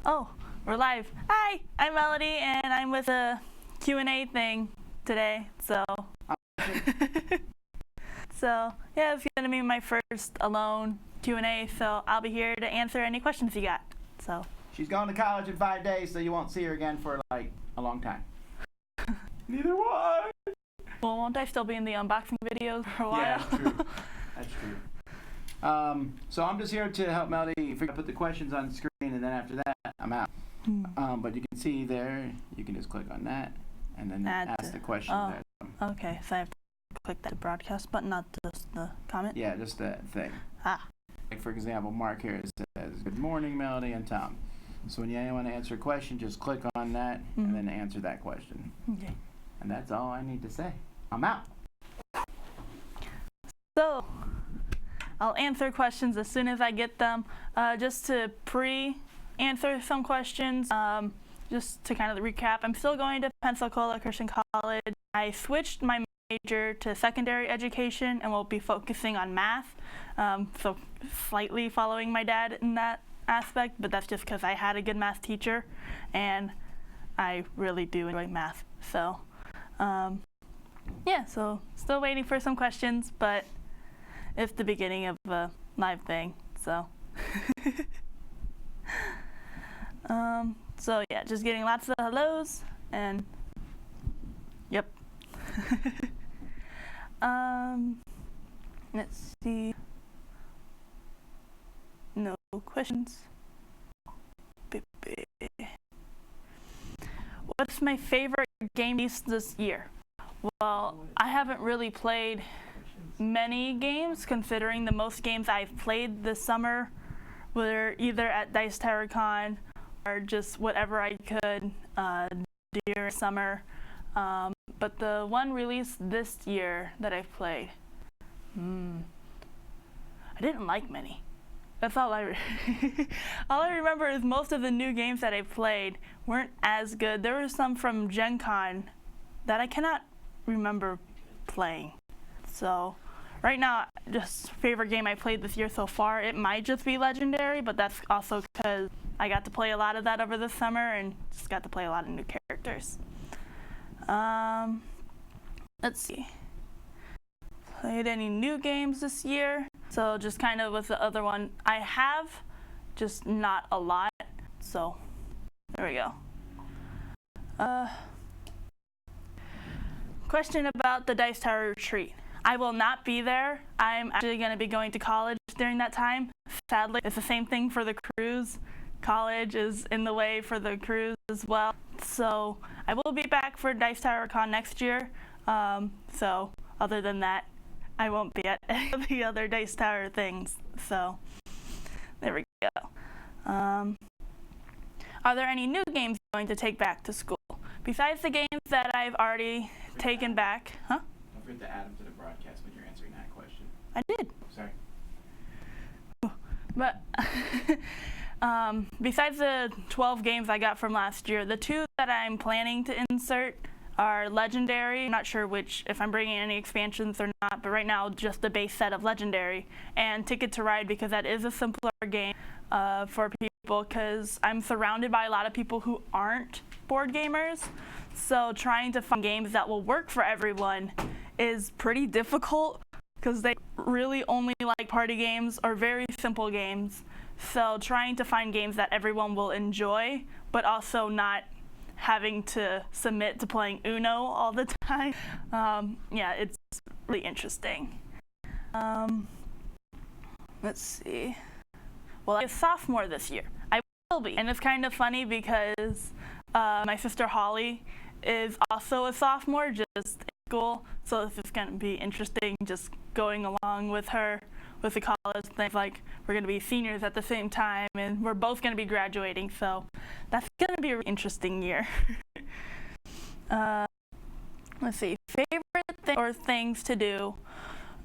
Oh, we're live. Hi, I'm Melody, and I'm with a Q&A thing today. So, yeah, it's gonna be my first alone Q&A. So I'll be here to answer any questions you got. So. She's going to college in 5 days, so you won't see her again for like a long time. Neither will I. Well, won't I still be in the unboxing videos for a while? Yeah, that's true. That's true. So I'm just here to help Melody put the questions on the screen, and then after that, I'm out. But you can see there, you can just click on that, and then ask the question there. Okay, so I have to click that broadcast button, not just the comment? Yeah, just that thing. Like for example, Mark here says, "Good morning, Melody and Tom." So when you want to answer a question, just click on that, and then answer that question. Okay. And that's all I need to say. I'm out. So, I'll answer questions as soon as I get them. Just to pre-answer some questions, just to kind of recap, I'm still going to Pensacola Christian College. I switched my major to secondary education and will be focusing on math, so slightly following my dad in that aspect, but that's just because I had a good math teacher and I really do enjoy math. So, yeah, so still waiting for some questions, but it's the beginning of a live thing, so. So yeah, just getting lots of hellos and yep. Let's see. No questions. What's my favorite game this year? Well, I haven't really played many games, considering the most games I've played this summer were either at Dice Tower Con or just whatever I could during summer. But the one released this year that I've played, I didn't like many. That's all all I remember is most of the new games that I played weren't as good. There were some from Gen Con that I cannot remember playing. So right now, just favorite game I played this year so far, it might just be Legendary, but that's also because I got to play a lot of that over the summer and just got to play a lot of new characters. Let's see. Played any new games this year? So just kind of with the other one, I have, just not a lot. So there we go. Question about the Dice Tower retreat. I will not be there. I'm actually going to be going to college during that time. Sadly, it's the same thing for the cruise. College is in the way for the cruise as well. So I will be back for Dice Tower Con next year. So other than that, I won't be at any of the other Dice Tower things. So there we go. Are there any new games you're going to take back to school? Besides the games that I've already taken back, huh? Don't forget to add them to the broadcast when you're answering that question. I did. Sorry. But besides the 12 games I got from last year, the 2 that I'm planning to insert are Legendary. I'm not sure if I'm bringing any expansions or not, but right now just the base set of Legendary, and Ticket to Ride, because that is a simpler game for people, because I'm surrounded by a lot of people who aren't board gamers. So trying to find games that will work for everyone is pretty difficult, because they really only like party games or very simple games. So trying to find games that everyone will enjoy, but also not having to submit to playing Uno all the time. Yeah, it's really interesting. Let's see. Well, I'm a sophomore this year. I will be, and it's kind of funny because my sister Holly is also a sophomore, just in school. So it's just going to be interesting just going along with her with the college things. Like, we're going to be seniors at the same time, and we're both going to be graduating. So that's going to be a really interesting year. Let's see. Favorite things to do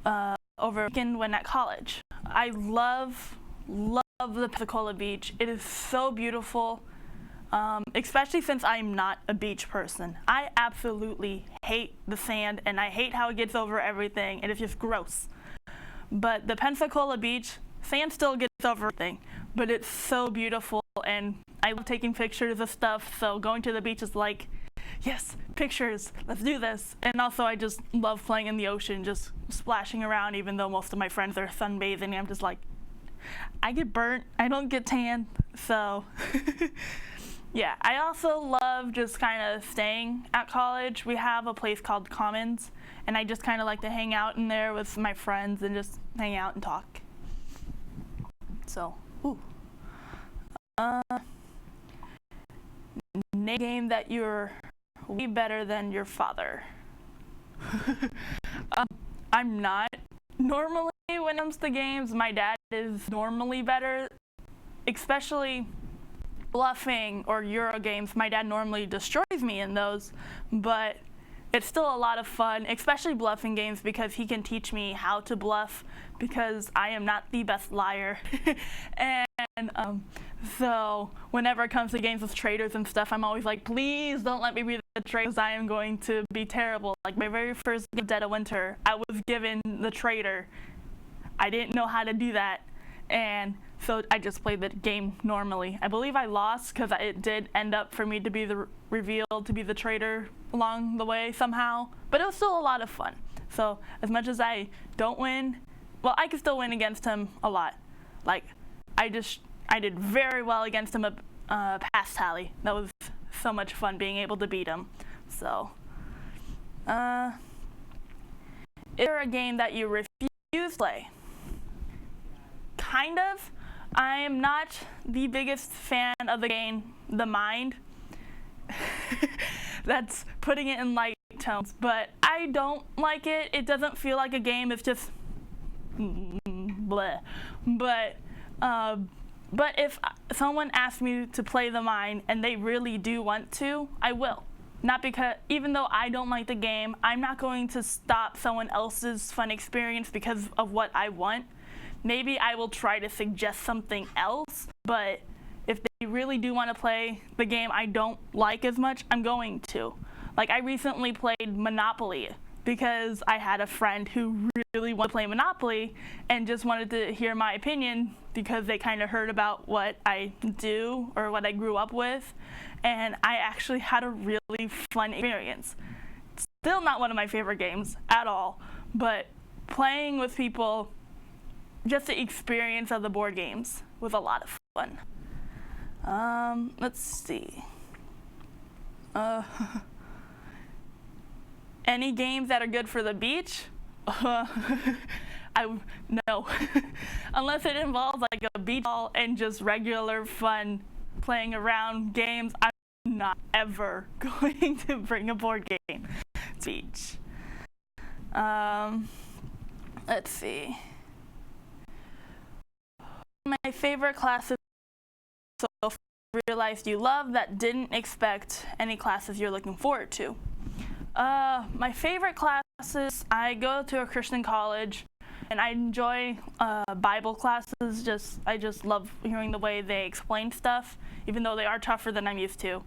over the weekend when at college. I love the Pensacola beach. It is so beautiful. Especially since I'm not a beach person. I absolutely hate the sand, and I hate how it gets over everything, and it's just gross. But the Pensacola beach, sand still gets over everything, but it's so beautiful, and I love taking pictures of stuff, so going to the beach is like, yes, pictures, let's do this. And also I just love playing in the ocean, just splashing around, even though most of my friends are sunbathing. I'm just like, I get burnt, I don't get tan, so yeah. I also love just kind of staying at college. We have a place called Commons, and I just kind of like to hang out in there with my friends and just hang out and talk. So, name a game that you're way better than your father. I'm not. Normally, when it comes to games, my dad is normally better, especially bluffing or Euro games. My dad normally destroys me in those, but it's still a lot of fun, especially bluffing games, because he can teach me how to bluff, because I am not the best liar. And so whenever it comes to games with traders and stuff, I'm always like, please don't let me be the trader, because I am going to be terrible. Like my very first game, Dead of Winter, I was given the trader. I didn't know how to do that, and so I just played the game normally. I believe I lost because it did end up for me to be revealed to be the traitor along the way somehow, but it was still a lot of fun. So as much as I don't win, well, I could still win against him a lot. Like I did very well against him at pass tally. That was so much fun being able to beat him. So is there a game that you refuse to play? Kind of. I am not the biggest fan of the game, The Mind. That's putting it in light tones, but I don't like it. It doesn't feel like a game. It's just bleh. But if someone asks me to play The Mind and they really do want to, I will. Not because, even though I don't like the game, I'm not going to stop someone else's fun experience because of what I want. Maybe I will try to suggest something else, but if they really do want to play the game I don't like as much, I'm going to. Like I recently played Monopoly because I had a friend who really wanted to play Monopoly and just wanted to hear my opinion because they kind of heard about what I do or what I grew up with, and I actually had a really fun experience. Still not one of my favorite games at all, but playing with people, just the experience of the board games was a lot of fun. Let's see. Any games that are good for the beach? No. Unless it involves like a beach ball and just regular fun playing around games, I'm not ever going to bring a board game to the beach. Let's see. My favorite classes so far realized you love that didn't expect any classes you're looking forward to. My favorite classes, I go to a Christian college and I enjoy Bible classes. I just love hearing the way they explain stuff, even though they are tougher than I'm used to.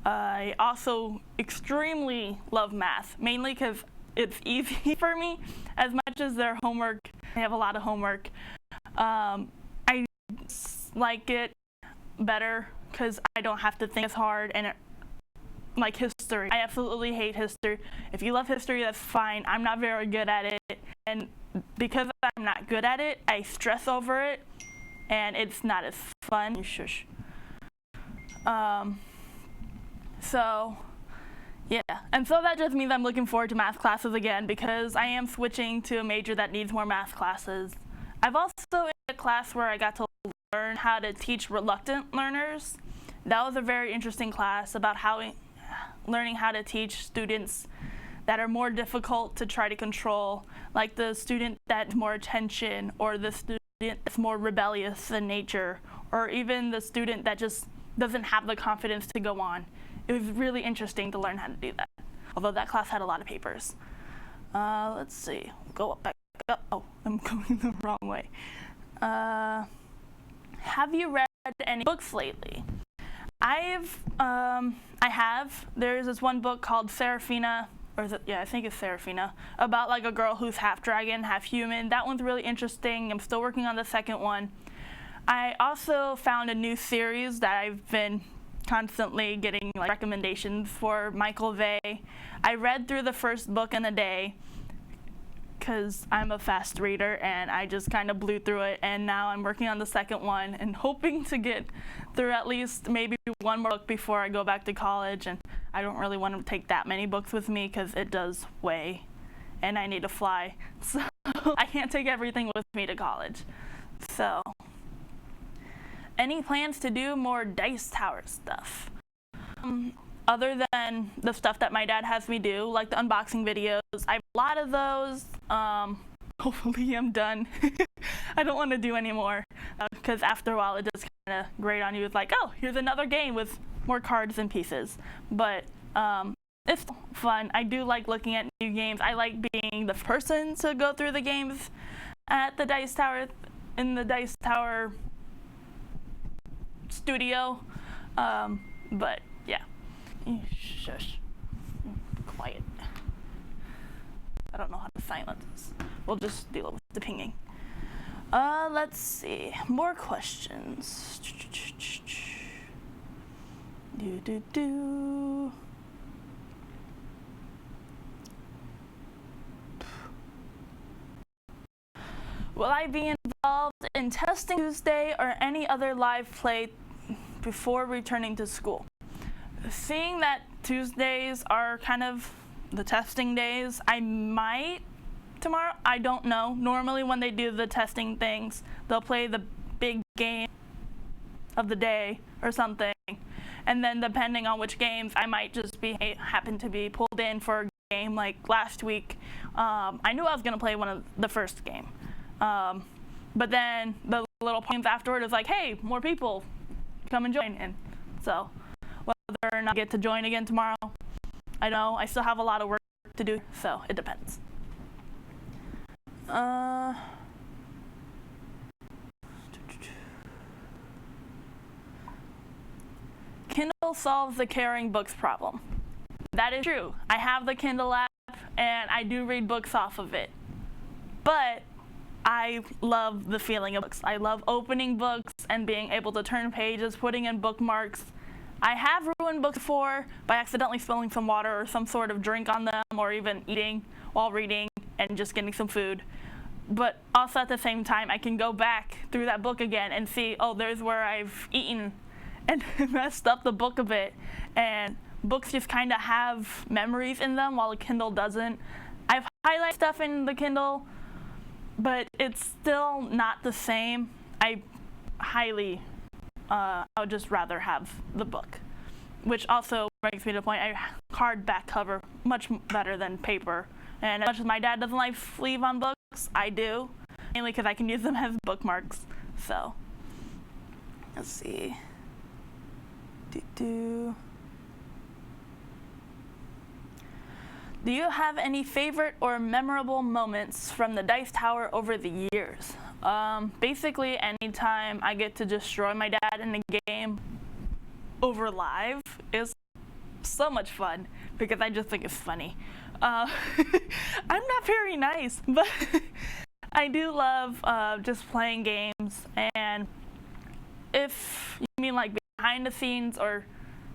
I also extremely love math, mainly because it's easy for me. As much as their homework, they have a lot of homework. I like it better because I don't have to think as hard, and like history. I absolutely hate history. If you love history, that's fine. I'm not very good at it, and because I'm not good at it, I stress over it, and it's not as fun. Shush. So yeah, and so that just means I'm looking forward to math classes again because I am switching to a major that needs more math classes. I've also in a class where I got to learn how to teach reluctant learners. That was a very interesting class about learning how to teach students that are more difficult to try to control, like the student that's more attention, or the student that's more rebellious in nature, or even the student that just doesn't have the confidence to go on. It was really interesting to learn how to do that, although that class had a lot of papers. Let's see, go back up. Oh, I'm going the wrong way. Have you read any books lately? I have. There's this one book called Seraphina, or is it? Yeah, I think it's Seraphina, about like a girl who's half dragon, half human. That one's really interesting. I'm still working on the second one. I also found a new series that I've been constantly getting like recommendations for, Michael Vey. I read through the first book in a day because I'm a fast reader, and I just kind of blew through it, and now I'm working on the second one and hoping to get through at least maybe one more book before I go back to college. And I don't really want to take that many books with me because it does weigh and I need to fly, so I can't take everything with me to college. So any plans to do more Dice Tower stuff? Other than the stuff that my dad has me do, like the unboxing videos, I have a lot of those. Hopefully I'm done. I don't want to do any more because after a while it just kind of grate on you. It's like, oh, here's another game with more cards and pieces. But it's fun. I do like looking at new games. I like being the person to go through the games at the Dice Tower, in the Dice Tower studio. But yeah. Shush. Quiet. I don't know how to silence this. We'll just deal with the pinging. Let's see. More questions. Will I be involved in Testing Tuesday or any other live play before returning to school? Seeing that Tuesdays are kind of the testing days, I might tomorrow. I don't know. Normally when they do the testing things, they'll play the big game of the day or something. And then depending on which games, I might just happen to be pulled in for a game. Like last week, I knew I was going to play one of the first game. But then the little points afterward is like, hey, more people, come and join in. So whether or not I get to join again tomorrow, I know I still have a lot of work to do, so it depends. Kindle solves the carrying books problem. That is true. I have the Kindle app and I do read books off of it. But I love the feeling of books. I love opening books and being able to turn pages, putting in bookmarks. I have ruined books before by accidentally spilling some water or some sort of drink on them, or even eating while reading and just getting some food. But also at the same time, I can go back through that book again and see, oh, there's where I've eaten and messed up the book a bit. And books just kind of have memories in them while a Kindle doesn't. I've highlighted stuff in the Kindle, but it's still not the same. I would just rather have the book, which also brings me to the point, hardback cover, much better than paper. And as much as my dad doesn't like sleeve on books, I do, mainly because I can use them as bookmarks. So, let's see. Do you have any favorite or memorable moments from the Dice Tower over the years? Basically, anytime I get to destroy my dad in a game over live is so much fun because I just think it's funny. I'm not very nice, but I do love just playing games. And if you mean like behind the scenes or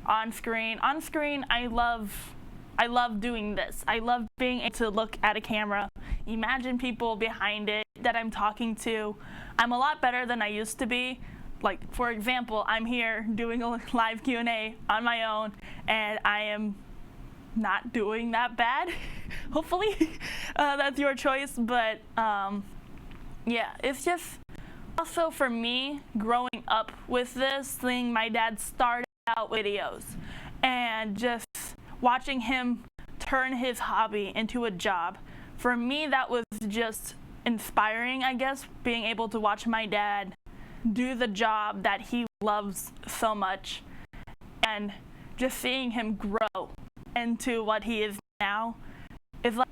on screen, I love doing this. I love being able to look at a camera, imagine people behind it that I'm talking to. I'm a lot better than I used to be. Like, for example, I'm here doing a live Q&A on my own, and I am not doing that bad. Hopefully, that's your choice. But yeah, it's just also for me, growing up with this, seeing my dad start out videos and just watching him turn his hobby into a job. For me, that was just inspiring, I guess, being able to watch my dad do the job that he loves so much and just seeing him grow into what he is now is like,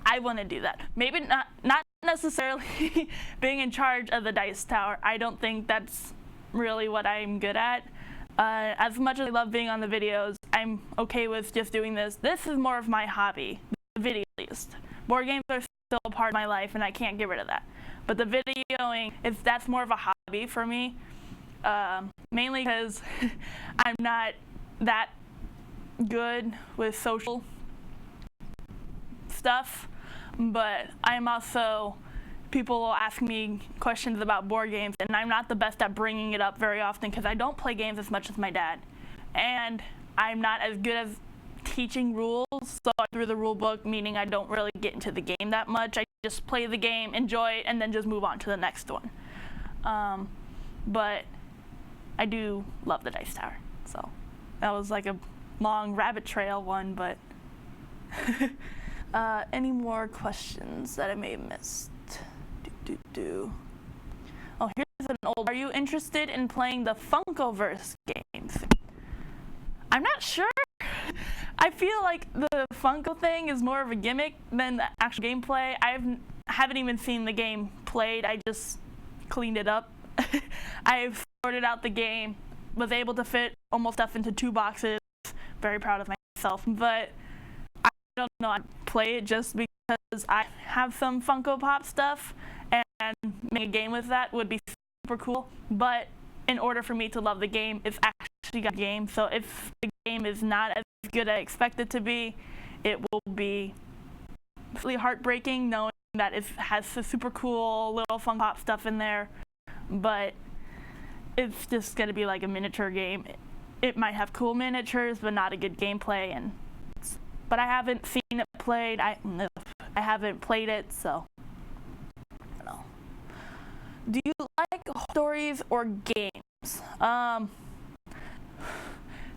I want to do that. Maybe not necessarily being in charge of the Dice Tower. I don't think that's really what I'm good at. As much as I love being on the videos, I'm okay with just doing this. This is more of my hobby, the video at least. Board games are still a part of my life, and I can't get rid of that. But the videoing, that's more of a hobby for me, mainly because I'm not that good with social stuff, but I'm also, people will ask me questions about board games, and I'm not the best at bringing it up very often because I don't play games as much as my dad. And I'm not as good as teaching rules, so I through the rule book, meaning I don't really get into the game that much. I just play the game, enjoy it, and then just move on to the next one. But I do love the Dice Tower, so that was like a long rabbit trail one, but any more questions that I may have missed? Oh, here's an old. Are you interested in playing the Funkoverse games? I'm not sure. I feel like the Funko thing is more of a gimmick than the actual gameplay. I haven't even seen the game played. I just cleaned it up. I've sorted out the game, was able to fit almost stuff into 2 boxes. Very proud of myself, but I don't know. I play it just because I have some Funko Pop stuff, and making a game with that would be super cool. But in order for me to love the game, it's actually a game. So if the game is not as good as I expect it to be, it will be really heartbreaking knowing that it has the super cool little Funko Pop stuff in there, but it's just going to be like a miniature game. It might have cool miniatures, but not a good gameplay. But I haven't seen it played. I haven't played it, so I don't know. Do you like stories or games?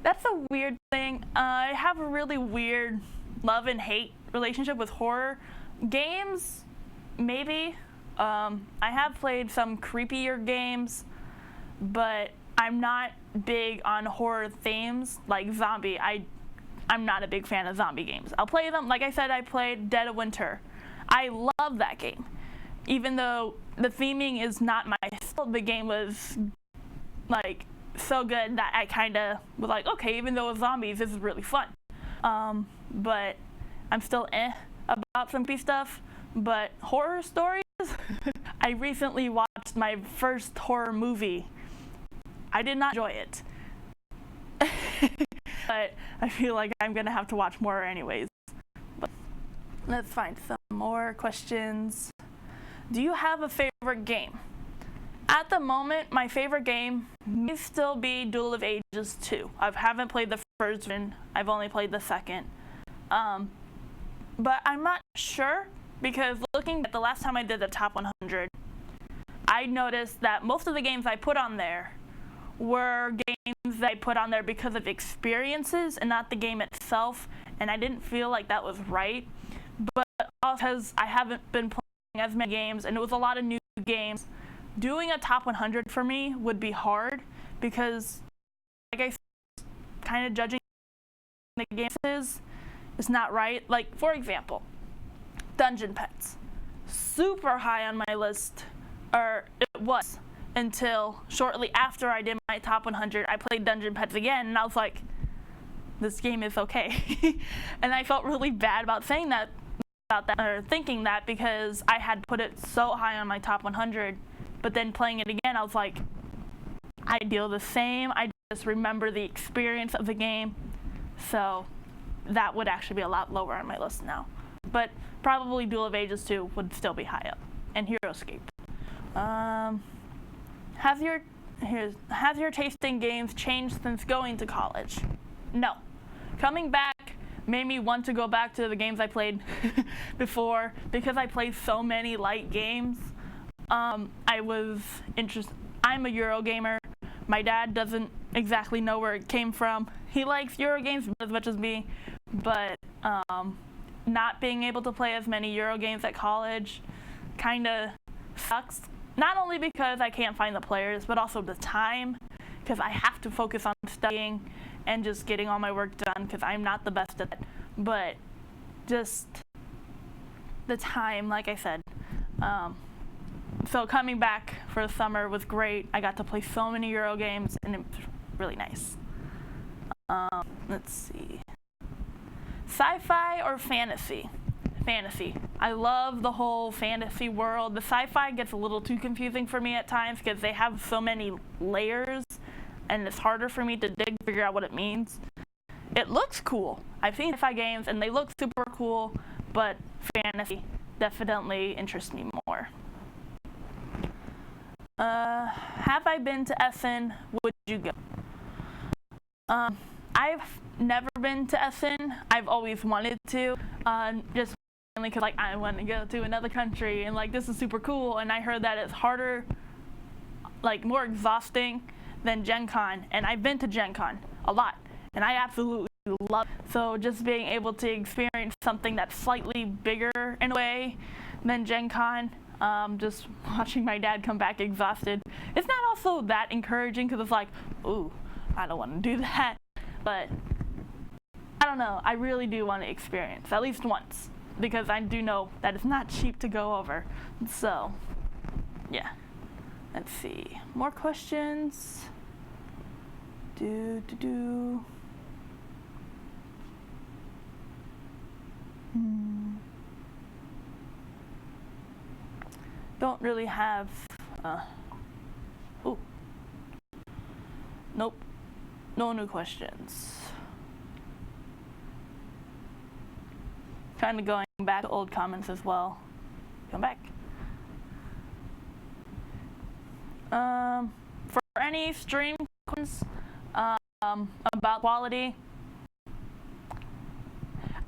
That's a weird thing. I have a really weird love and hate relationship with horror games. Maybe. I have played some creepier games, but I'm not big on horror themes like zombie. I'm not a big fan of zombie games. I'll play them. Like I said, I played Dead of Winter. I love that game. Even though the theming is not my style, the game was like so good that I kind of was like, okay, even though it's zombies, this is really fun. But I'm still about some stuff. But horror stories, I recently watched my first horror movie. I did not enjoy it. But I feel like I'm going to have to watch more anyways. But let's find some more questions. Do you have a favorite game? At the moment, my favorite game may still be Duel of Ages 2. I haven't played the first one. I've only played the second. But I'm not sure, because looking at the last time I did the top 100, I noticed that most of the games I put on there were games that I put on there because of experiences and not the game itself, and I didn't feel like that was right. But also because I haven't been playing as many games, and it was a lot of new games, doing a top 100 for me would be hard, because like I said, kind of judging the games is not right. Like, for example, Dungeon Pets. Super high on my list, or it was, until shortly after I did my top 100, I played Dungeon Pets again, and I was like, this game is okay. And I felt really bad about saying that, or thinking that, because I had put it so high on my top 100, but then playing it again, I was like, I feel the same. I just remember the experience of the game, so that would actually be a lot lower on my list now. But probably Duel of Ages 2 would still be high up, and Heroescape. Has your taste in games changed since going to college? No. Coming back made me want to go back to the games I played before, because I played so many light games. I was interested. I'm a Euro gamer. My dad doesn't exactly know where it came from. He likes Euro games as much as me, but not being able to play as many Euro games at college kind of sucks. Not only because I can't find the players, but also the time, because I have to focus on studying and just getting all my work done, because I'm not the best at it. But just the time, like I said. So coming back for the summer was great. I got to play so many Euro games, and it was really nice. Let's see. Sci-fi or fantasy? fantasy. I love the whole fantasy world. The sci-fi gets a little too confusing for me at times because they have so many layers and it's harder for me to figure out what it means. It looks cool. I've seen sci-fi games and they look super cool, but fantasy definitely interests me more. Have I been to Essen? Would you go? I've never been to Essen. I've always wanted to, just mainly because like I want to go to another country and like this is super cool. And I heard that it's harder, like more exhausting than Gen Con. And I've been to Gen Con a lot, and I absolutely love it. So just being able to experience something that's slightly bigger in a way than Gen Con. Just watching my dad come back exhausted. It's not also that encouraging because it's like, ooh, I don't want to do that. But I don't know. I really do want to experience at least once because I do know that it's not cheap to go over. So, yeah. Let's see. More questions. Don't really have. Ooh. Nope. No new questions. Kind of going back to old comments as well. Come back. For any stream questions about quality,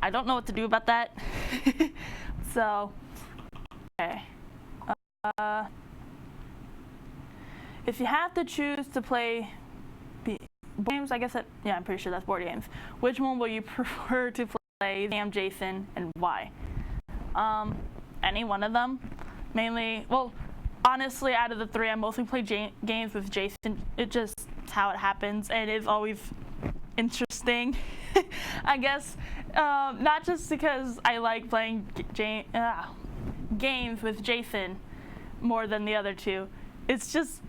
I don't know what to do about that. So, okay. If you have to choose to play games, I guess I'm pretty sure that's board games. Which one will you prefer to play, Sam, Jason, and why? Any one of them. Mainly, well, honestly, out of the three, I mostly play games with Jason. It's just how it happens, and it is always interesting, I guess. Not just because I like playing games with Jason more than the other two. It's just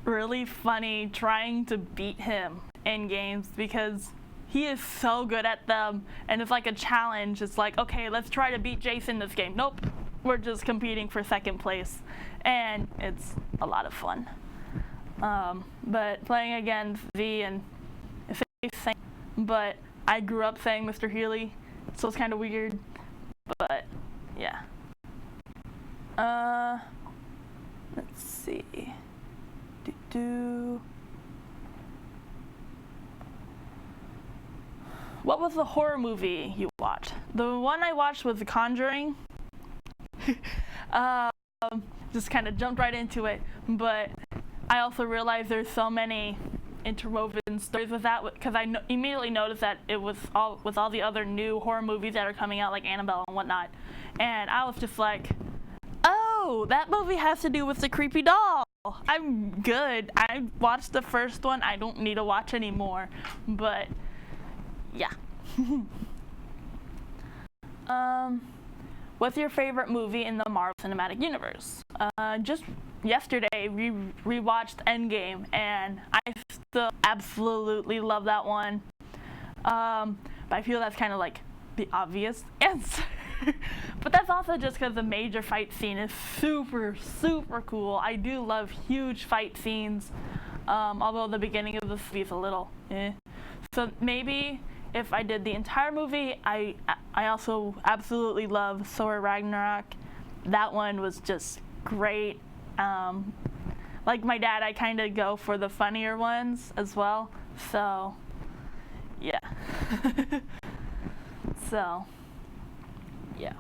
really funny trying to beat him in games because he is so good at them, and it's like a challenge. It's like, okay, let's try to beat Jason this game. Nope, we're just competing for second place, and it's a lot of fun. But playing against V and but I grew up saying Mr. Healy, so it's kind of weird. But yeah. Let's see. What was the horror movie you watched? The one I watched was The Conjuring. Just kind of jumped right into it, but I also realized there's so many interwoven stories with that because I immediately noticed that it was all with all the other new horror movies that are coming out, like Annabelle and whatnot, and I was just like, oh, that movie has to do with the creepy doll. I'm good. I watched the first one. I don't need to watch anymore. But yeah. What's your favorite movie in the Marvel Cinematic Universe? Just yesterday we rewatched Endgame, and I still absolutely love that one. But I feel that's kind of like the obvious answer. But that's also just because the major fight scene is super, super cool. I do love huge fight scenes, although the beginning of the movie is a little eh. So maybe if I did the entire movie, I also absolutely love Thor Ragnarok. That one was just great. Like my dad, I kind of go for the funnier ones as well. So, yeah. So, yeah.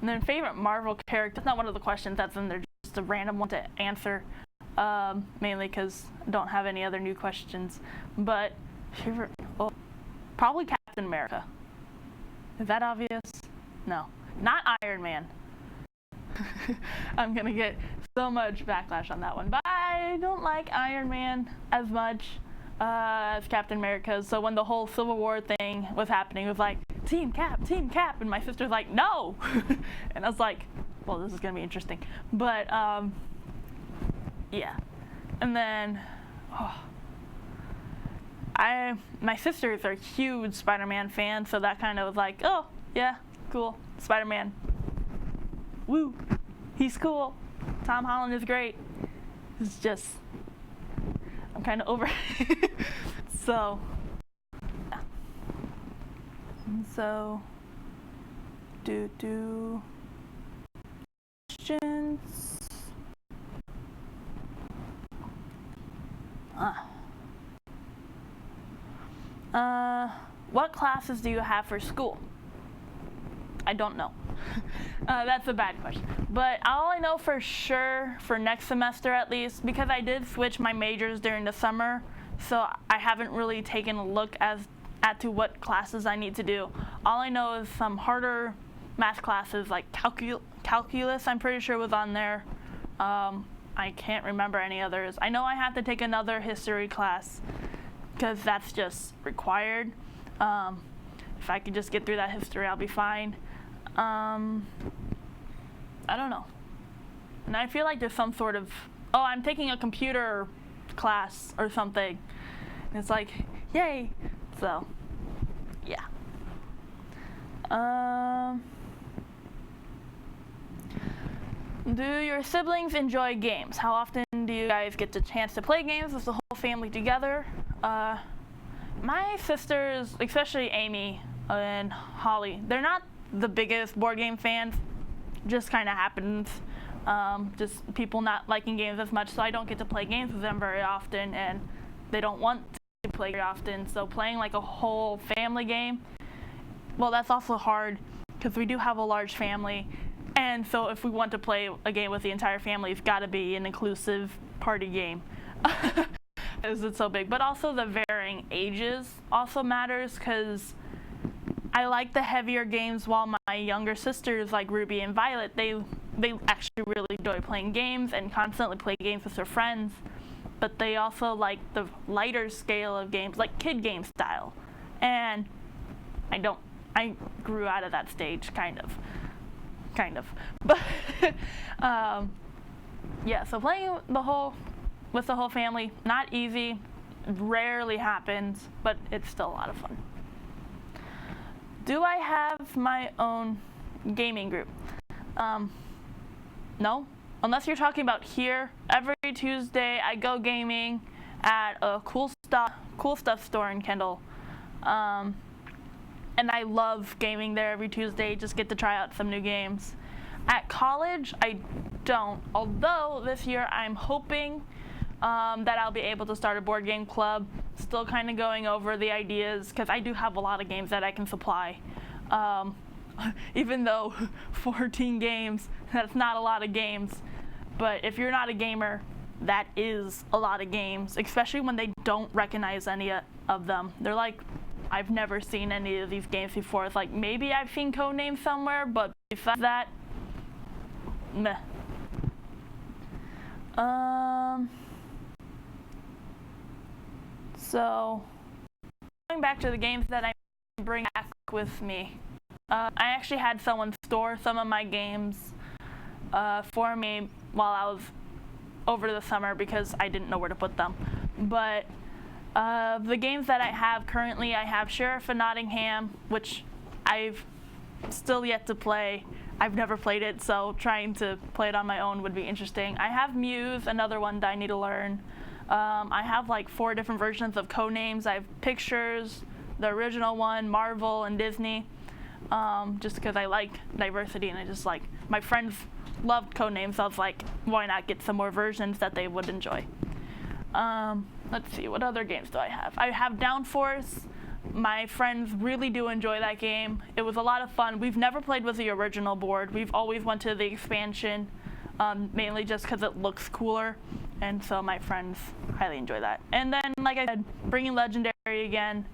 And then favorite Marvel character. That's not one of the questions that's in there, just a random one to answer. Mainly because I don't have any other new questions. But favorite, well, probably Captain America. Is that obvious? No, not Iron Man. I'm gonna get so much backlash on that one. But I don't like Iron Man as much as Captain America. So when the whole Civil War thing was happening, it was like, Team Cap, and my sister's like, no! And I was like, well, this is gonna be interesting. But yeah. And then my sisters are huge Spider-Man fans, so that kind of was like, oh yeah, cool. Spider-Man. Woo. He's cool. Tom Holland is great. It's just, I'm kind of over it. So, yeah. So, questions. What classes do you have for school? I don't know. That's a bad question. But all I know for sure, for next semester at least, because I did switch my majors during the summer, so I haven't really taken a look at to what classes I need to do. All I know is some harder math classes like calculus, I'm pretty sure was on there. I can't remember any others. I know I have to take another history class because that's just required. If I could just get through that history, I'll be fine. I don't know. And I feel like there's some sort of, oh, I'm taking a computer class or something. And it's like, yay. So, yeah. Do your siblings enjoy games? How often do you guys get the chance to play games with the whole family together? My sisters, especially Amy and Holly, they're not the biggest board game fans. Just kind of happens. Just people not liking games as much, so I don't get to play games with them very often, and they don't want to play very often. So playing like a whole family game, well, that's also hard because we do have a large family. And so if we want to play a game with the entire family, it's got to be an inclusive party game. Because it's so big. But also the varying ages also matters, because I like the heavier games, while my younger sisters, like Ruby and Violet, they actually really enjoy playing games and constantly play games with their friends. But they also like the lighter scale of games, like kid game style. And I grew out of that stage, kind of. But yeah, so playing with the whole family, not easy, rarely happens, but it's still a lot of fun. Do I have my own gaming group? No, unless you're talking about here. Every Tuesday I go gaming at a cool stuff store in Kendall. And I love gaming there every Tuesday, just get to try out some new games. At college, I don't, although this year I'm hoping that I'll be able to start a board game club. Still kind of going over the ideas, because I do have a lot of games that I can supply. Even though 14 games, that's not a lot of games. But if you're not a gamer, that is a lot of games, especially when they don't recognize any of them. They're like, I've never seen any of these games before. It's like, maybe I've seen Codenames somewhere, but besides that, meh. So, going back to the games that I bring back with me, I actually had someone store some of my games for me while I was over the summer, because I didn't know where to put them. But the games that I have currently, I have Sheriff of Nottingham, which I've still yet to play. I've never played it, so trying to play it on my own would be interesting. I have Muse, another one that I need to learn. I have like 4 different versions of Codenames. I have Pictures, the original one, Marvel, and Disney, just because I like diversity, and I just like, my friends loved Codenames, so I was like, why not get some more versions that they would enjoy. Let's see, what other games do I have? I have Downforce. My friends really do enjoy that game. It was a lot of fun. We've never played with the original board. We've always went to the expansion, mainly just because it looks cooler. And so my friends highly enjoy that. And then, like I said, bringing Legendary again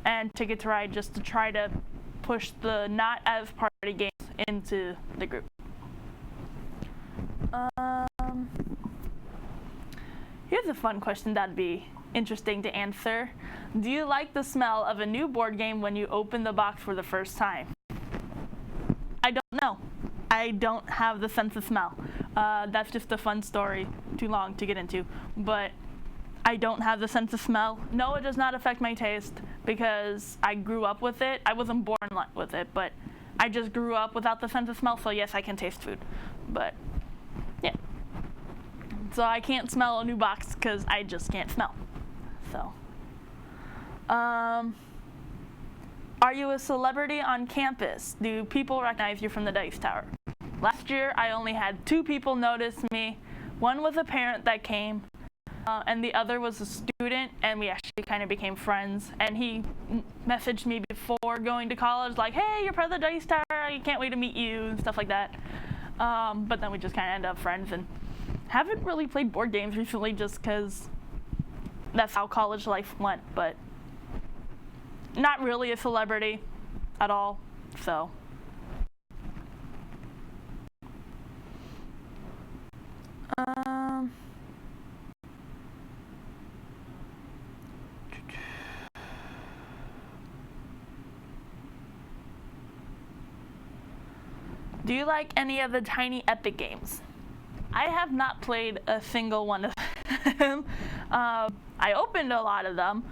and Ticket to Ride, just to try to push the not as party games into the group. Here's a fun question that'd be interesting to answer. Do you like the smell of a new board game when you open the box for the first time? I don't know. I don't have the sense of smell. That's just a fun story, too long to get into. But I don't have the sense of smell. No, it does not affect my taste, because I grew up with it. I wasn't born with it, but I just grew up without the sense of smell, so yes, I can taste food. But yeah. So I can't smell a new box because I just can't smell. So. Are you a celebrity on campus? Do people recognize you from the Dice Tower? Last year, I only had 2 people notice me. One was a parent that came, and the other was a student, and we actually kind of became friends. And he messaged me before going to college, like, hey, you're part of the Dice Tower, I can't wait to meet you, and stuff like that. But then we just kind of ended up friends, and haven't really played board games recently just because that's how college life went, but not really a celebrity at all, so. Do you like any of the Tiny Epic games? I have not played a single one of them. I opened a lot of them,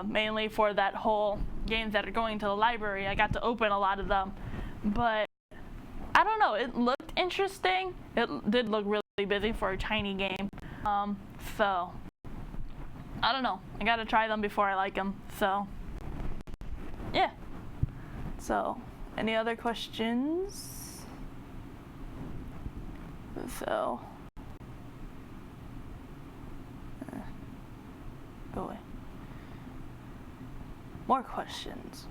mainly for that whole games that are going to the library. I got to open a lot of them, but I don't know, it looked interesting. It did look really busy for a tiny game. So I don't know, I gotta try them before I like them. So yeah. So any other questions? So go away. More questions.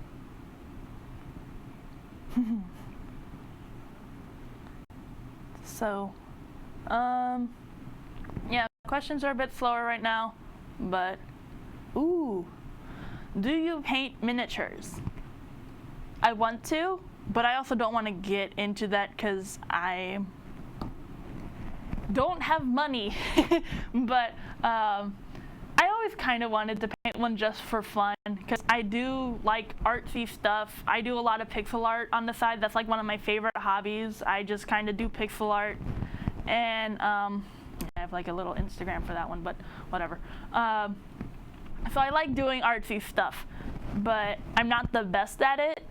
So, yeah, questions are a bit slower right now, but, ooh, do you paint miniatures? I want to, but I also don't want to get into that because I don't have money, but I always kind of wanted to paint one just for fun because I do like artsy stuff. I do a lot of pixel art on the side. That's like one of my favorite hobbies. I just kind of do pixel art, and I have like a little Instagram for that one, but whatever. So I like doing artsy stuff, but I'm not the best at it.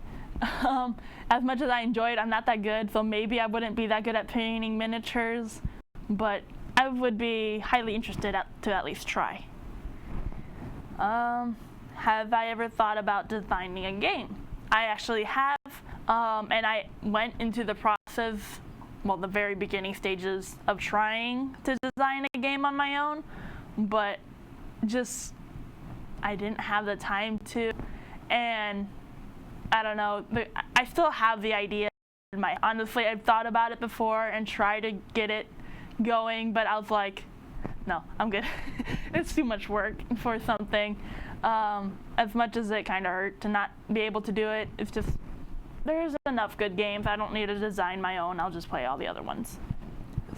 As much as I enjoy it, I'm not that good, so maybe I wouldn't be that good at painting miniatures, but I would be highly interested to at least try. Have I ever thought about designing a game? I actually have, and I went into the process, well, the very beginning stages of trying to design a game on my own, but just, I didn't have the time to, and I don't know, I still have the idea in my, honestly, I've thought about it before and tried to get it going, but I was like, no, I'm good. It's too much work for something. As much as it kind of hurt to not be able to do it, it's just, there's enough good games. I don't need to design my own. I'll just play all the other ones.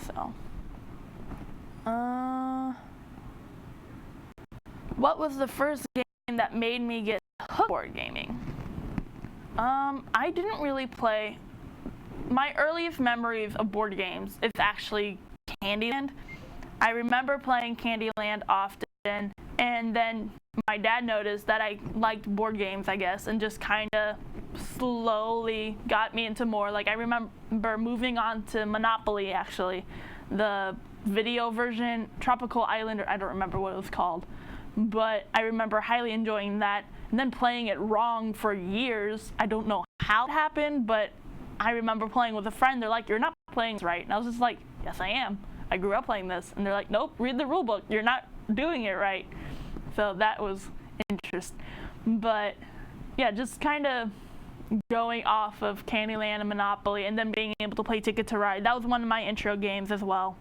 So, what was the first game that made me get hooked board gaming? I didn't really play. My earliest memories of board games is actually Candyland. I remember playing Candyland often, and then my dad noticed that I liked board games, I guess, and just kind of slowly got me into more. Like, I remember moving on to Monopoly, actually, the video version, Tropical Island, or I don't remember what it was called, but I remember highly enjoying that, and then playing it wrong for years. I don't know how it happened, but I remember playing with a friend. They're like, you're not playing this right, and I was just like, yes, I am. I grew up playing this, and they're like, nope, read the rule book, you're not doing it right. So that was interesting. But yeah, just kind of going off of Candyland and Monopoly, and then being able to play Ticket to Ride. That was one of my intro games as well.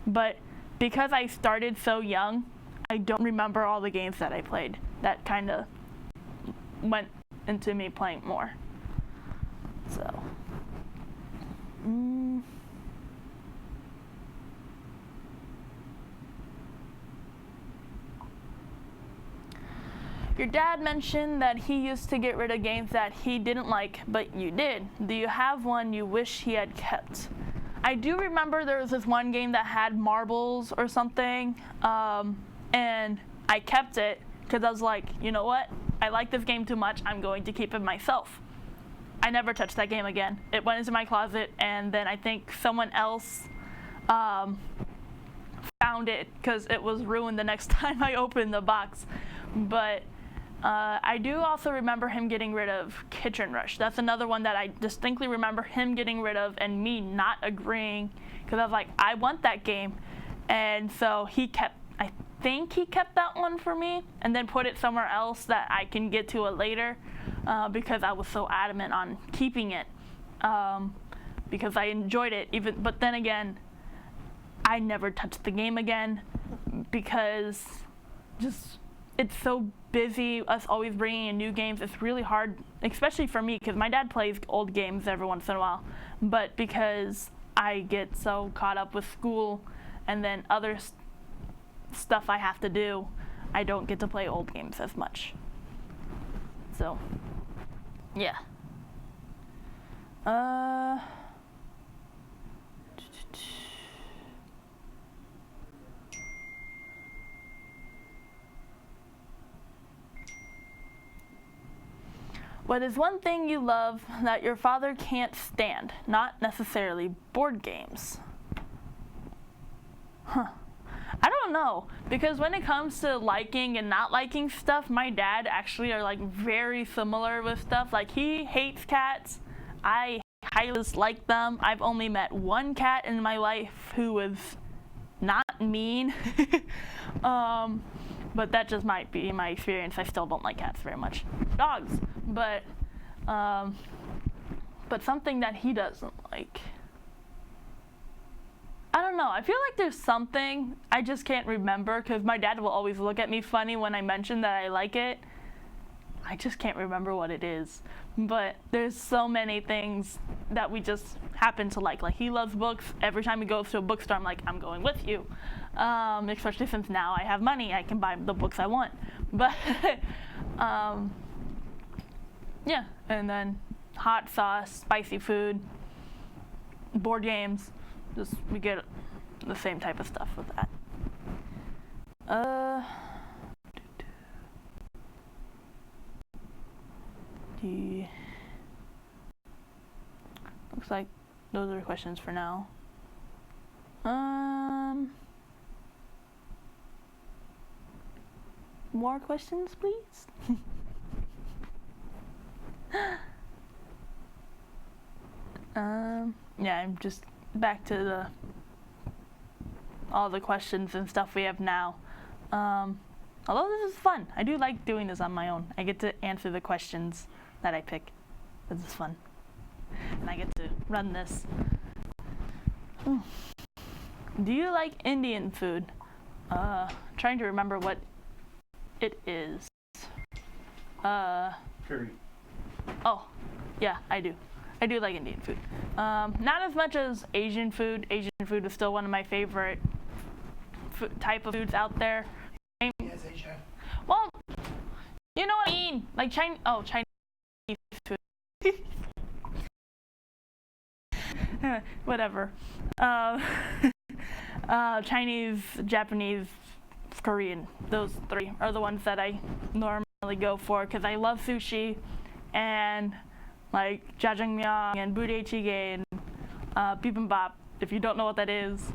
But because I started so young, I don't remember all the games that I played. That kind of went into me playing more. So. Your dad mentioned that he used to get rid of games that he didn't like, but you did. Do you have one you wish he had kept? I do remember there was this one game that had marbles or something, and I kept it because I was like, you know what? I like this game too much. I'm going to keep it myself. I never touched that game again. It went into my closet, and then I think someone else found it because it was ruined the next time I opened the box. But I do also remember him getting rid of Kitchen Rush. That's another one that I distinctly remember him getting rid of and me not agreeing, because I was like, I want that game. And so I think he kept that one for me and then put it somewhere else that I can get to it later, because I was so adamant on keeping it, because I enjoyed it. But then again, I never touched the game again because it's so busy, us always bringing in new games. It's really hard, especially for me, because my dad plays old games every once in a while, but because I get so caught up with school and then other stuff I have to do, I don't get to play old games as much. So, yeah. What is one thing you love that your father can't stand? Not necessarily board games. I don't know, because when it comes to liking and not liking stuff, my dad actually are like very similar with stuff. Like, he hates cats. I highly dislike them. I've only met one cat in my life who was not mean. But that just might be my experience. I still don't like cats very much. Dogs, but something that he doesn't like. I don't know. I feel like there's something I just can't remember, because my dad will always look at me funny when I mention that I like it. I just can't remember what it is. But there's so many things that we just happen to like. Like, he loves books. Every time he goes to a bookstore, I'm like, I'm going with you. Especially since now I have money, I can buy the books I want. But yeah, and then hot sauce, spicy food, board games. Just, we get the same type of stuff with that. Looks like those are questions for now. More questions, please? Yeah, I'm just back to all the questions and stuff we have now. Although this is fun. I do like doing this on my own. I get to answer the questions that I pick. This is fun. And I get to run this. Do you like Indian food? Trying to remember what it is. Curry. Oh, yeah, I do. I do like Indian food. Not as much as Asian food. Asian food is still one of my favorite type of foods out there. Yes, Asia. Well, you know what I mean. Like Chinese food. Whatever. Chinese, Japanese, Korean. Those three are the ones that I normally go for, because I love sushi and like jjajangmyeon and budae-jjigae and bibimbap. If you don't know what that is,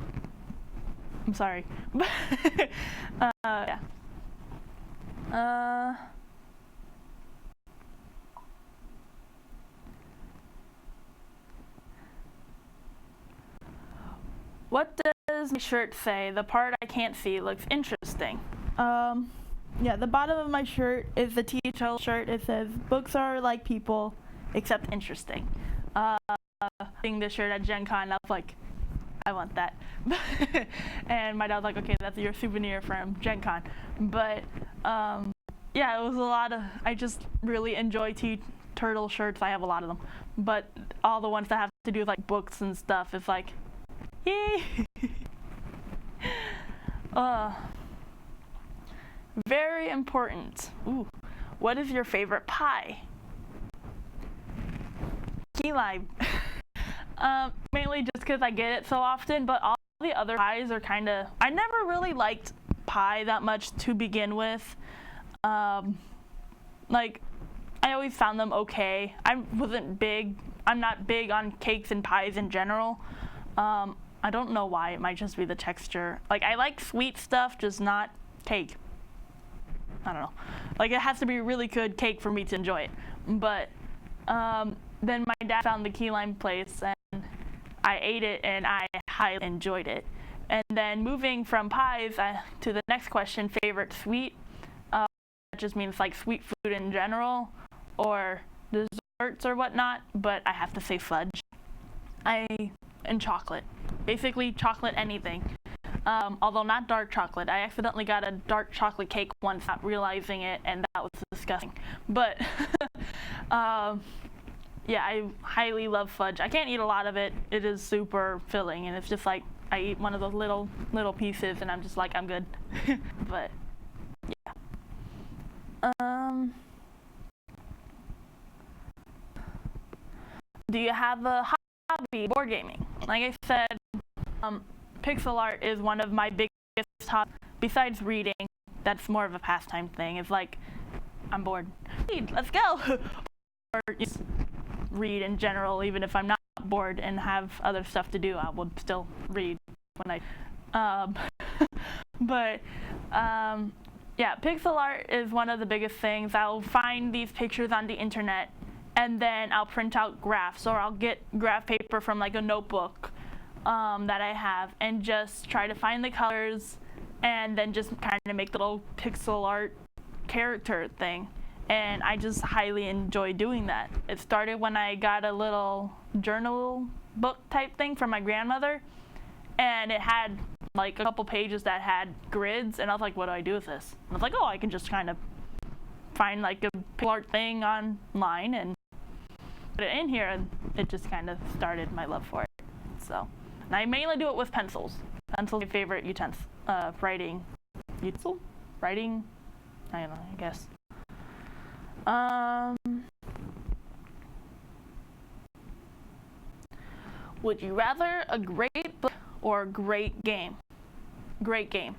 I'm sorry. Yeah. What does my shirt say? The part I can't see looks interesting. Yeah, the bottom of my shirt is the teacher shirt. It says, "Books are like people, except interesting." Seeing this shirt at Gen Con, I was like, I want that. And my dad was like, okay, that's your souvenir from Gen Con. But yeah, it was a lot of, I just really enjoy turtle shirts. I have a lot of them. But all the ones that have to do with like books and stuff, it's like, yay. Very important. Ooh, what is your favorite pie? Key lime. Mainly just because I get it so often, but all the other pies are kind of, I never really liked pie that much to begin with. Like, I always found them okay. I'm not big on cakes and pies in general. I don't know why. It might just be the texture. Like, I like sweet stuff, just not cake. I don't know. Like, it has to be really good cake for me to enjoy it. But then my dad found the key lime place, and I ate it, and I highly enjoyed it. And then moving from pies to the next question, favorite sweet. That just means like sweet food in general, or desserts or whatnot. But I have to say fudge. And chocolate. Basically chocolate anything. Although not dark chocolate. I accidentally got a dark chocolate cake once, not realizing it, and that was disgusting. But yeah, I highly love fudge. I can't eat a lot of it. It is super filling, and it's just like I eat one of those little pieces, and I'm just like, I'm good. But yeah. Do you have a hobby? Board gaming. Like I said, pixel art is one of my biggest hobbies. Besides reading, that's more of a pastime thing. It's like, I'm bored. Read, let's go. Or just read in general, even if I'm not bored and have other stuff to do, I will still read when I. But yeah, pixel art is one of the biggest things. I'll find these pictures on the internet, and then I'll print out graphs, or I'll get graph paper from like a notebook that I have, and just try to find the colors, and then just kind of make the little pixel art character thing. And I just highly enjoy doing that. It started when I got a little journal book type thing from my grandmother, and it had like a couple pages that had grids, and I was like, what do I do with this? And I was like, oh, I can just kind of find like a pixel art thing online and put it in here, and it just kind of started my love for it. So, and I mainly do it with pencils. Pencils are my favorite utensil, writing, I don't know, I guess. Would you rather a great book or a great game? Great game.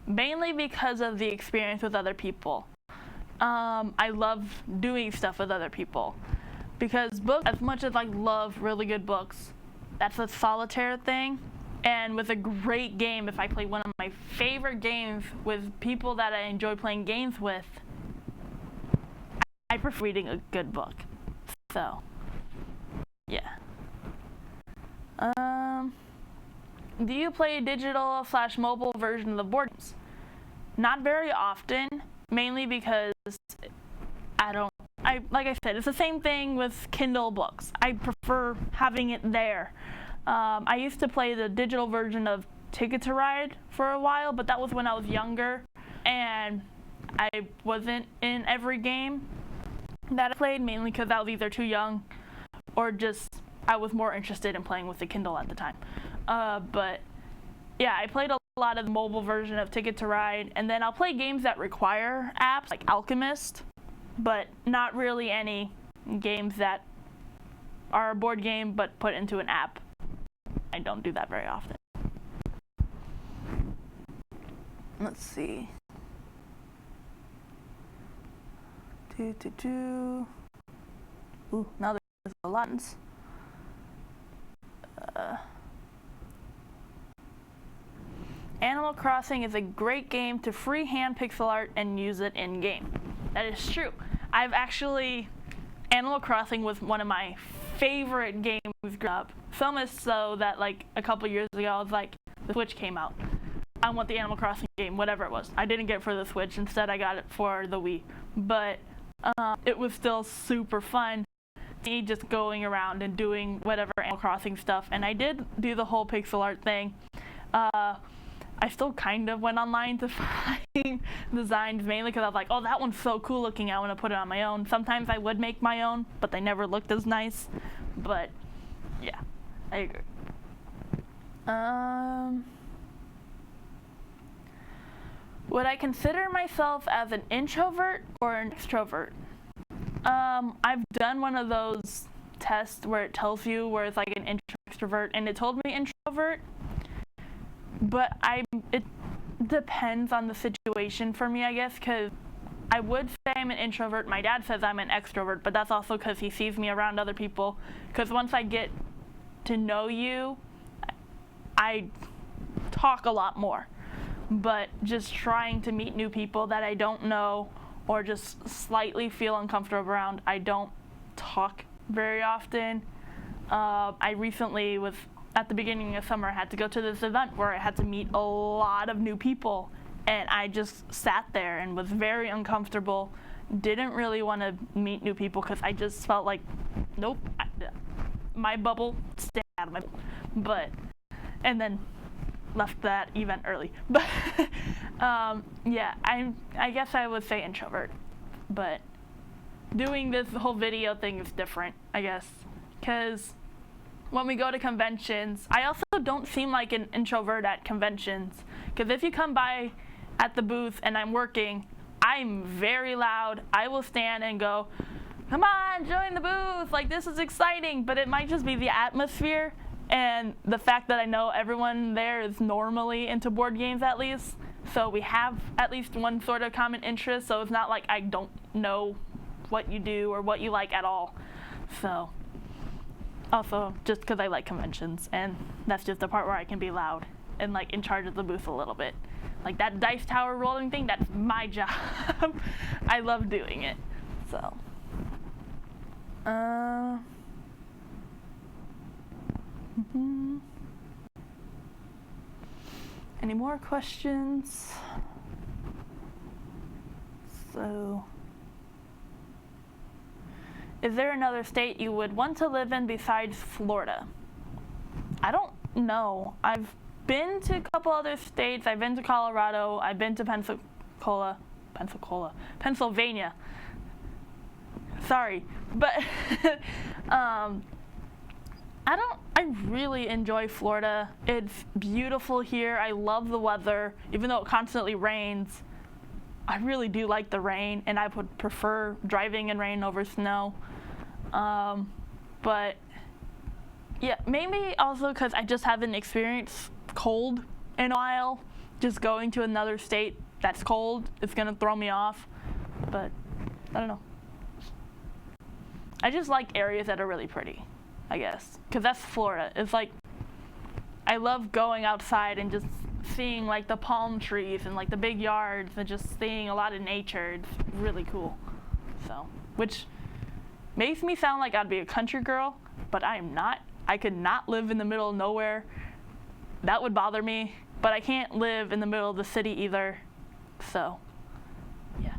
Mainly because of the experience with other people. I love doing stuff with other people. Because books, as much as I love really good books, that's a solitaire thing. And with a great game, if I play one of my favorite games with people that I enjoy playing games with, I prefer reading a good book. So, yeah. Do you play a digital/mobile version of the board games? Not very often, mainly because like I said, it's the same thing with Kindle books. I prefer having it there. I used to play the digital version of Ticket to Ride for a while, but that was when I was younger, and I wasn't in every game that I played, mainly because I was either too young or just I was more interested in playing with the Kindle at the time. But yeah, I played a lot of the mobile version of Ticket to Ride, and then I'll play games that require apps like Alchemist, but not really any games that are a board game but put into an app. I don't do that very often. Let's see. Ooh, now there's a lot. Animal Crossing is a great game to freehand pixel art and use it in game. That is true. Animal Crossing was one of my favorite games growing up. So much so that like a couple years ago, I was like, the Switch came out. I want the Animal Crossing game, whatever it was. I didn't get it for the Switch. Instead, I got it for the Wii. But it was still super fun. Me just going around and doing whatever Animal Crossing stuff. And I did do the whole pixel art thing. I still kind of went online to find designs, mainly because I was like, oh, that one's so cool looking, I want to put it on my own. Sometimes I would make my own, but they never looked as nice. But yeah, I agree. Would I consider myself as an introvert or an extrovert? I've done one of those tests where it tells you where it's like an extrovert, and it told me introvert. But it depends on the situation for me, I guess, because I would say I'm an introvert. My dad says I'm an extrovert, but that's also because he sees me around other people. Because once I get to know you, I talk a lot more. But just trying to meet new people that I don't know or just slightly feel uncomfortable around, I don't talk very often. I recently was, at the beginning of summer, I had to go to this event where I had to meet a lot of new people, and I just sat there and was very uncomfortable. Didn't really want to meet new people because I just felt like, nope, my bubble, stay out of my bubble. But, and then left that event early. But yeah, I guess I would say introvert. But doing this whole video thing is different, I guess, because when we go to conventions, I also don't seem like an introvert at conventions. Because if you come by at the booth and I'm working, I'm very loud. I will stand and go, come on, join the booth, like this is exciting. But it might just be the atmosphere and the fact that I know everyone there is normally into board games at least. So we have at least one sort of common interest, so it's not like I don't know what you do or what you like at all. So also just because I like conventions, and that's just the part where I can be loud and like in charge of the booth a little bit. Like that dice tower rolling thing, that's my job. I love doing it. So any more questions? So, is there another state you would want to live in besides Florida? I don't know. I've been to a couple other states. I've been to Colorado. I've been to Pennsylvania. Sorry, but I really enjoy Florida. It's beautiful here. I love the weather, even though it constantly rains. I really do like the rain, and I would prefer driving in rain over snow. But yeah, maybe also because I just haven't experienced cold in a while. Just going to another state that's cold, it's gonna throw me off. But I don't know. I just like areas that are really pretty, I guess, because that's Florida. It's like, I love going outside and just seeing like the palm trees and like the big yards and just seeing a lot of nature. It's really cool. So, which makes me sound like I'd be a country girl, but I am not. I could not live in the middle of nowhere. That would bother me, but I can't live in the middle of the city either. So, yeah.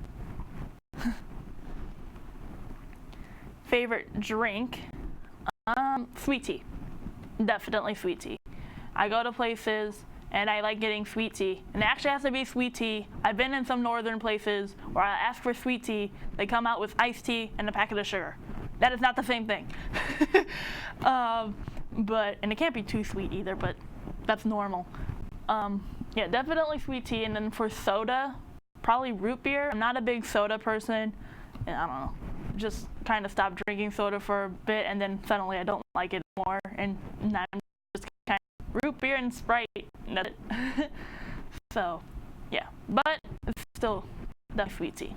Favorite drink? Sweet tea. Definitely sweet tea. I go to places and I like getting sweet tea. And it actually has to be sweet tea. I've been in some northern places where I ask for sweet tea, they come out with iced tea and a packet of sugar. That is not the same thing. And it can't be too sweet either, but that's normal. Yeah, definitely sweet tea. And then for soda, probably root beer. I'm not a big soda person. And I don't know. Just kind of stopped drinking soda for a bit, and then suddenly I don't like it anymore, and now I'm just kind of root beer and Sprite, and that's it. So, yeah, but it's still the sweet tea.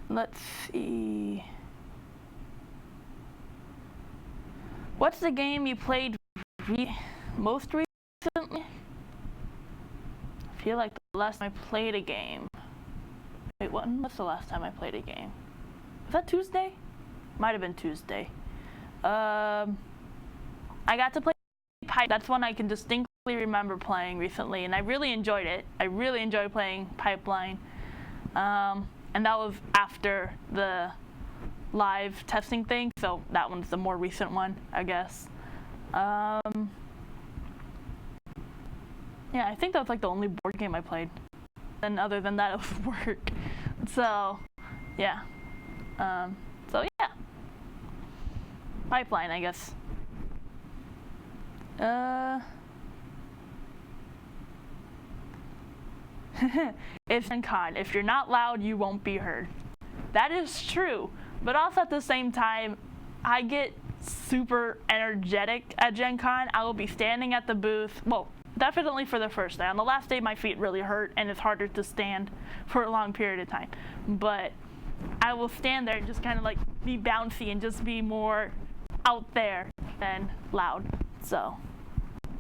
Let's see. What's the game you played most recently? I feel like the last time I played a game. Wait, when was the last time I played a game? Was that Tuesday? Might have been Tuesday. I got to play Pipe. That's one I can distinctly remember playing recently, and I really enjoyed it. I really enjoyed playing Pipeline. And that was after the live testing thing, so that one's the more recent one, I guess. Yeah, I think that was like the only board game I played. And other than that, it was work. So, yeah. So yeah. Pipeline, I guess. It's a con. If you're not loud, you won't be heard. That is true. But also at the same time, I get super energetic at Gen Con, I will be standing at the booth. Well, definitely for the first day. On the last day, my feet really hurt, and it's harder to stand for a long period of time. But I will stand there and just kind of like be bouncy and just be more out there than loud. So,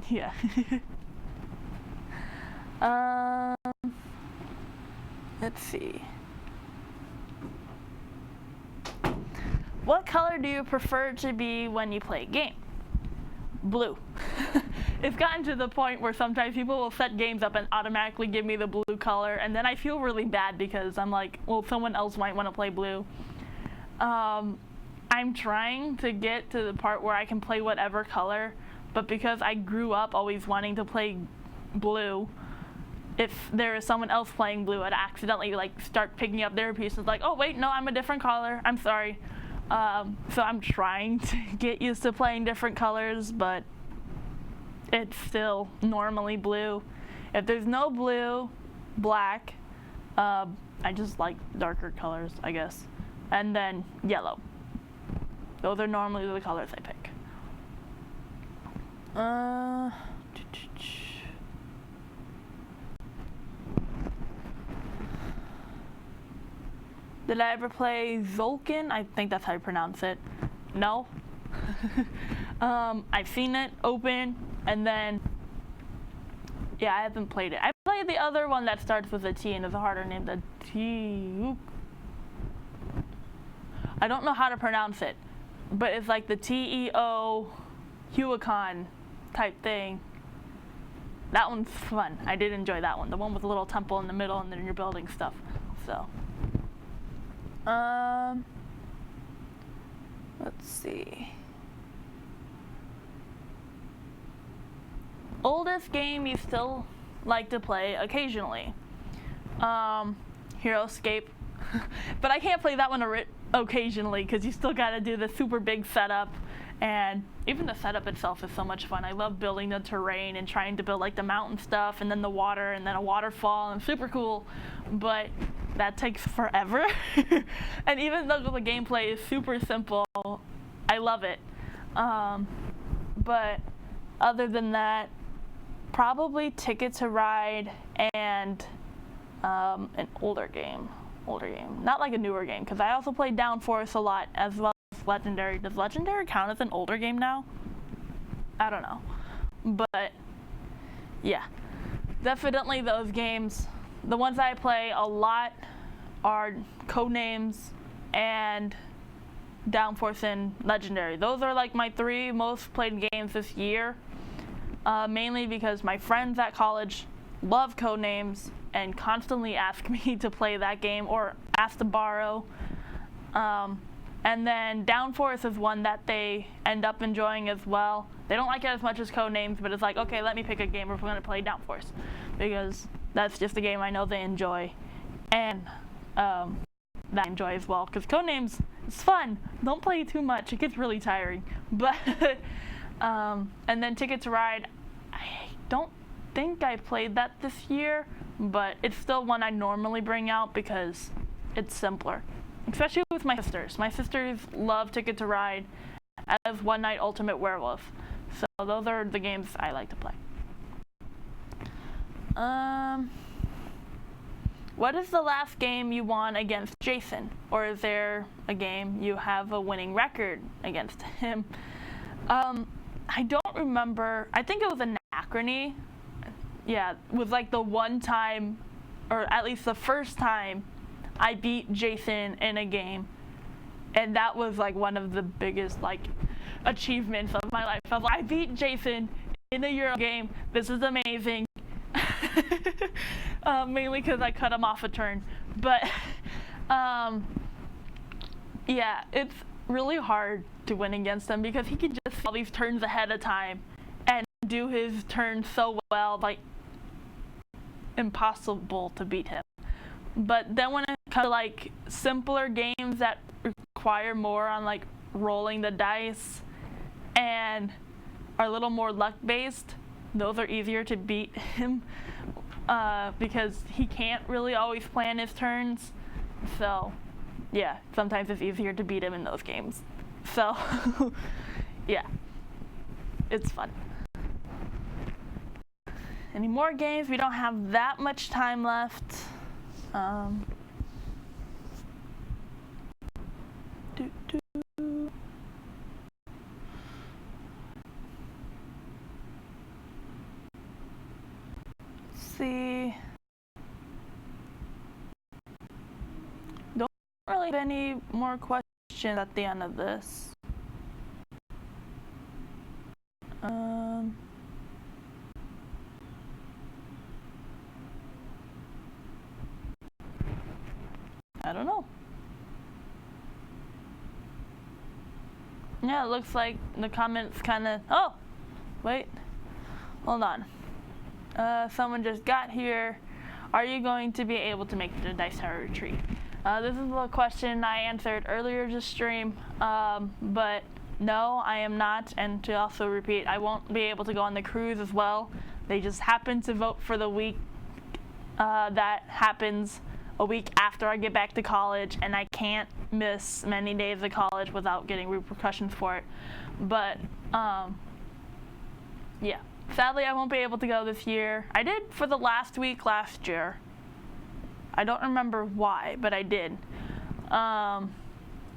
yeah. Let's see. What color do you prefer to be when you play a game? Blue. It's gotten to the point where sometimes people will set games up and automatically give me the blue color, and then I feel really bad because I'm like, well, someone else might want to play blue. I'm trying to get to the part where I can play whatever color, but because I grew up always wanting to play blue, if there is someone else playing blue, I'd accidentally like start picking up their pieces like, oh wait, no, I'm a different color, I'm sorry. So I'm trying to get used to playing different colors, but it's still normally blue. If there's no blue, black, I just like darker colors, I guess. And then yellow. Those are normally the colors I pick. Did I ever play Zolkin? I think that's how you pronounce it. No. I've seen it open, and then, yeah, I haven't played it. I played the other one that starts with a T and is a harder name, the T. I don't know how to pronounce it, but it's like the Teo Huacon type thing. That one's fun. I did enjoy that one. The one with the little temple in the middle, and then you're building stuff. So. Let's see. Oldest game you still like to play occasionally? HeroScape. But I can't play that one occasionally because you still got to do the super big setup, and even the setup itself is so much fun. I love building the terrain and trying to build like the mountain stuff and then the water and then a waterfall, and super cool, but that takes forever. And even though the gameplay is super simple, I love it. But other than that, probably Ticket to Ride and an older game. Not like a newer game, because I also played Downforce a lot, as well as Legendary. Does Legendary count as an older game now? I don't know. But yeah, definitely those games. The ones I play a lot are Codenames and Downforce and Legendary. Those are like my 3 most played games this year, mainly because my friends at college love Codenames and constantly ask me to play that game or ask to borrow. And then Downforce is one that they end up enjoying as well. They don't like it as much as Codenames, but it's like, okay, let me pick a game if we're going to play Downforce, because that's just a game I know they enjoy, and that I enjoy as well, because Codenames is fun. Don't play it too much, it gets really tiring. But and then Ticket to Ride, I don't think I played that this year, but it's still one I normally bring out because it's simpler, especially with my sisters. My sisters love Ticket to Ride, as One Night Ultimate Werewolf. So those are the games I like to play. What is the last game you won against Jason? Or is there a game you have a winning record against him? I don't remember. I think it was Anachrony. Yeah, it was like the one time, or at least the first time, I beat Jason in a game. And that was like one of the biggest like achievements of my life. I was like, I beat Jason in a Euro game. This is amazing. Mainly because I cut him off a turn. But yeah, it's really hard to win against him because he can just see all these turns ahead of time and do his turn so well, like impossible to beat him. But then when it comes to like simpler games that require more on like rolling the dice and are a little more luck based, those are easier to beat him because he can't really always plan his turns. So yeah, sometimes it's easier to beat him in those games. So yeah, it's fun. Any more games? We don't have that much time left. Let's see. Don't really have any more questions at the end of this. I don't know. Yeah, it looks like the comments kind of, oh, wait, hold on. Someone just got here. Are you going to be able to make the Dice Tower retreat? This is a question I answered earlier this stream, but no, I am not. And to also repeat, I won't be able to go on the cruise as well. They just happen to vote for the week that happens a week after I get back to college, and I can't miss many days of college without getting repercussions for it. But yeah, sadly I won't be able to go this year. I did for the last week last year. I don't remember why, but I did. And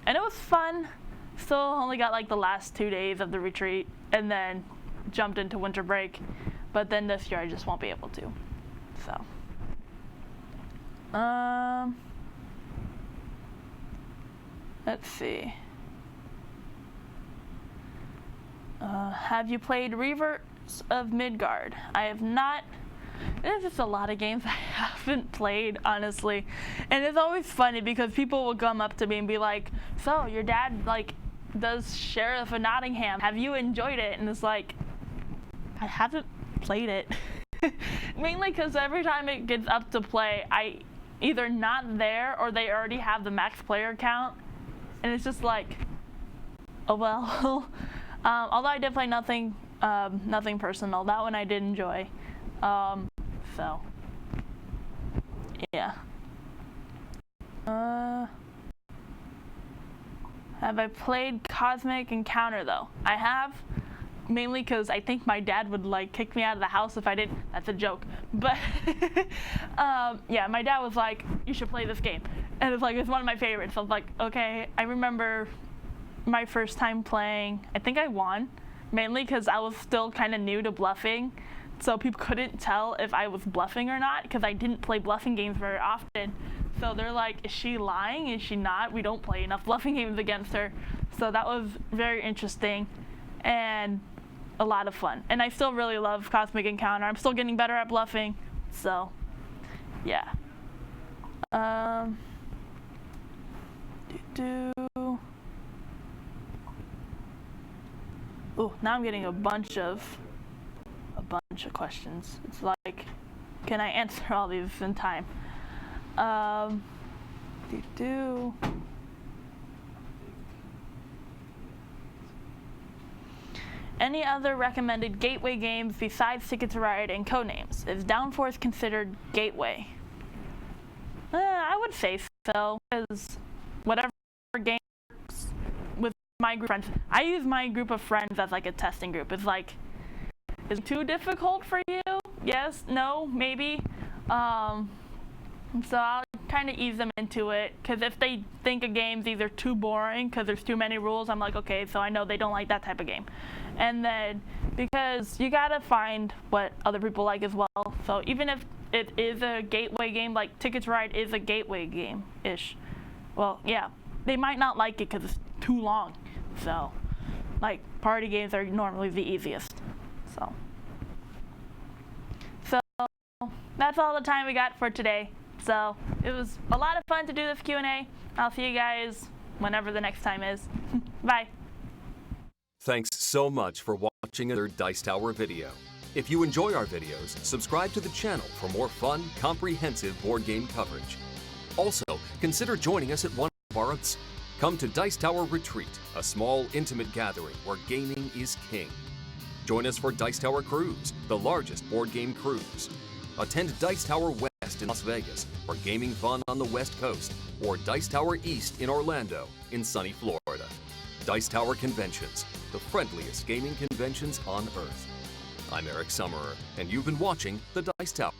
it was fun. Still only got like the last 2 days of the retreat and then jumped into winter break. But then this year I just won't be able to. So. Let's see. Have you played Reverse of Midgard? I have not. There's just a lot of games I haven't played, honestly. And it's always funny because people will come up to me and be like, so your dad like does Sheriff of Nottingham. Have you enjoyed it? And it's like, I haven't played it. Mainly because every time it gets up to play, I either not there or they already have the max player count. And it's just like, oh well. Although I did play Nothing Personal. That one I did enjoy. So, yeah. Have I played Cosmic Encounter though? I have, mainly because I think my dad would like kick me out of the house if I didn't. That's a joke. But yeah, my dad was like, you should play this game. And it's like, it's one of my favorites. So I was like, okay. I remember my first time playing, I think I won, mainly because I was still kind of new to bluffing. So people couldn't tell if I was bluffing or not because I didn't play bluffing games very often. So they're like, is she lying? Is she not? We don't play enough bluffing games against her. So that was very interesting and a lot of fun. And I still really love Cosmic Encounter. I'm still getting better at bluffing. So, yeah. Oh, now I'm getting a bunch of questions. It's like, can I answer all these in time? Any other recommended gateway games besides Ticket to Ride and Codenames? Is Downforce considered gateway? I would say so, because whatever game works with my group of friends, I use my group of friends as like a testing group. It's like, is it too difficult for you? Yes, no, maybe. So I'll kind of ease them into it, because if they think a game's either too boring because there's too many rules, I'm like, okay, so I know they don't like that type of game. And then, because you gotta find what other people like as well. So even if it is a gateway game, like Ticket to Ride is a gateway game-ish. Well, yeah, they might not like it because it's too long. So, like, party games are normally the easiest. So that's all the time we got for today. So it was a lot of fun to do this Q&A. I'll see you guys whenever the next time is. Bye. Thanks so much for watching another Dice Tower video. If you enjoy our videos, subscribe to the channel for more fun, comprehensive board game coverage. Also, consider joining us at one of our events. Come to Dice Tower Retreat, a small, intimate gathering where gaming is king. Join us for Dice Tower Cruise, the largest board game cruise. Attend Dice Tower West in Las Vegas for gaming fun on the West Coast, or Dice Tower East in Orlando in sunny Florida. Dice Tower Conventions, the friendliest gaming conventions on Earth. I'm Eric Summerer, and you've been watching The Dice Tower.